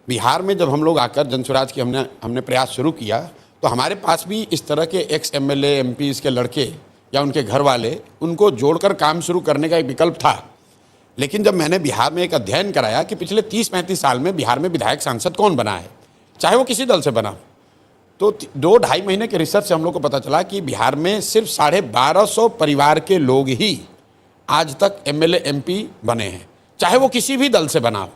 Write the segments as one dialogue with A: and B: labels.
A: बिहार में जब हम लोग आकर जनसुराज की हमने प्रयास शुरू किया तो हमारे पास भी इस तरह के एक्स एमएलए एमपीज़ के लड़के या उनके घर वाले उनको जोड़कर काम शुरू करने का एक विकल्प था। लेकिन जब मैंने बिहार में एक अध्ययन कराया कि पिछले 30-35 साल में बिहार में विधायक सांसद कौन बना है, चाहे वो किसी दल से बना, तो 2-2.5 महीने के रिसर्च से हम लोग को पता चला कि बिहार में सिर्फ 1250 परिवार के लोग ही आज तक एमएलए एमपी बने हैं, चाहे वो किसी भी दल से बना हो।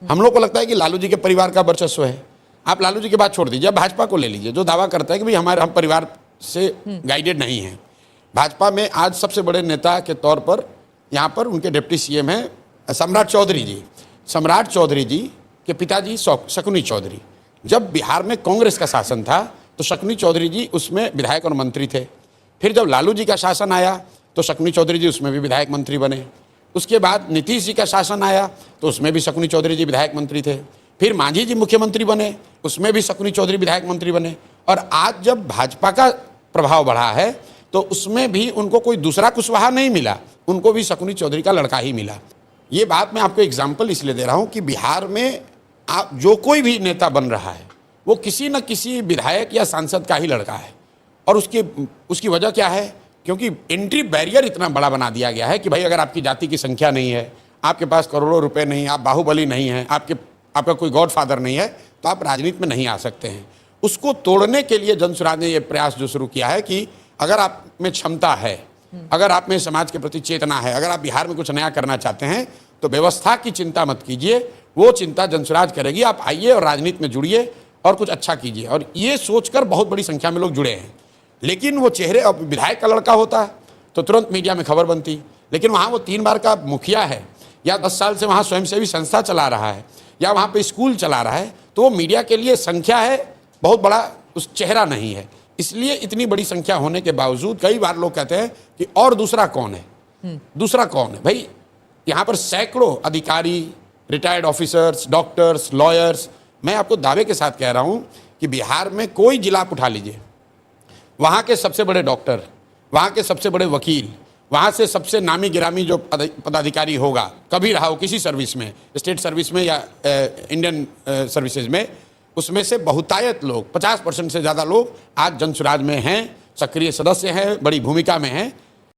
A: हम लोग को लगता है कि लालू जी के परिवार का वर्चस्व है। आप लालू जी की बात छोड़ दीजिए, भाजपा को ले लीजिए जो दावा करता है कि भाई हम परिवार से गाइडेड नहीं हैं। भाजपा में आज सबसे बड़े नेता के तौर पर यहाँ पर उनके डिप्टी सीएम हैं सम्राट चौधरी जी। सम्राट चौधरी जी के पिताजी शकुनी चौधरी। जब बिहार में कांग्रेस का शासन था तो शकुनी चौधरी जी उसमें विधायक और मंत्री थे। फिर जब लालू जी का शासन आया तो शकुनी चौधरी जी उसमें भी विधायक मंत्री बने। उसके बाद नीतीश जी का शासन आया तो उसमें भी शकुनी चौधरी जी विधायक मंत्री थे। फिर मांझी जी मुख्यमंत्री बने, उसमें भी शकुनी चौधरी विधायक मंत्री बने। और आज जब भाजपा का प्रभाव बढ़ा है तो उसमें भी उनको कोई दूसरा कुशवाहा नहीं मिला, उनको भी शकुनी चौधरी का लड़का ही मिला। ये बात मैं आपको एग्जाम्पल इसलिए दे रहा हूँ कि बिहार में आप जो कोई भी नेता बन रहा है वो किसी न किसी विधायक या सांसद का ही लड़का है। और उसकी वजह क्या है? क्योंकि एंट्री बैरियर इतना बड़ा बना दिया गया है कि भाई अगर आपकी जाति की संख्या नहीं है, आपके पास करोड़ों रुपए नहीं, आप बाहुबली नहीं हैं, आपका कोई गॉडफादर नहीं है, तो आप राजनीति में नहीं आ सकते हैं। उसको तोड़ने के लिए जनसुराज ने ये प्रयास जो शुरू किया है कि अगर आप में क्षमता है, अगर आप में समाज के प्रति चेतना है, अगर आप बिहार में कुछ नया करना चाहते हैं तो व्यवस्था की चिंता मत कीजिए, वो चिंता जनसुराज करेगी। आप आइए और राजनीति में जुड़िए और कुछ अच्छा कीजिए। और ये सोचकर बहुत बड़ी संख्या में लोग जुड़े हैं। लेकिन वो चेहरे, अब विधायक का लड़का होता तो तुरंत मीडिया में खबर बनती, लेकिन वहाँ वो 3 बार का मुखिया है या 10 साल से वहाँ स्वयंसेवी संस्था चला रहा है या वहाँ पे स्कूल चला रहा है, तो वो मीडिया के लिए संख्या है, बहुत बड़ा उस चेहरा नहीं है। इसलिए इतनी बड़ी संख्या होने के बावजूद कई बार लोग कहते हैं कि और दूसरा कौन है, दूसरा कौन है। भाई यहाँ पर सैकड़ों अधिकारी, रिटायर्ड ऑफिसर्स, डॉक्टर्स, लॉयर्स, मैं आपको दावे के साथ कह रहा हूँ कि बिहार में कोई जिला आप उठा लीजिए, वहाँ के सबसे बड़े डॉक्टर, वहाँ के सबसे बड़े वकील, वहाँ से सबसे नामी गिरामी जो पदाधिकारी होगा, कभी रहा हो किसी सर्विस में, स्टेट सर्विस में या इंडियन सर्विसेज में, उसमें से बहुतायत लोग, 50% से ज़्यादा लोग आज जनसुराज में हैं, सक्रिय सदस्य हैं, बड़ी भूमिका में हैं।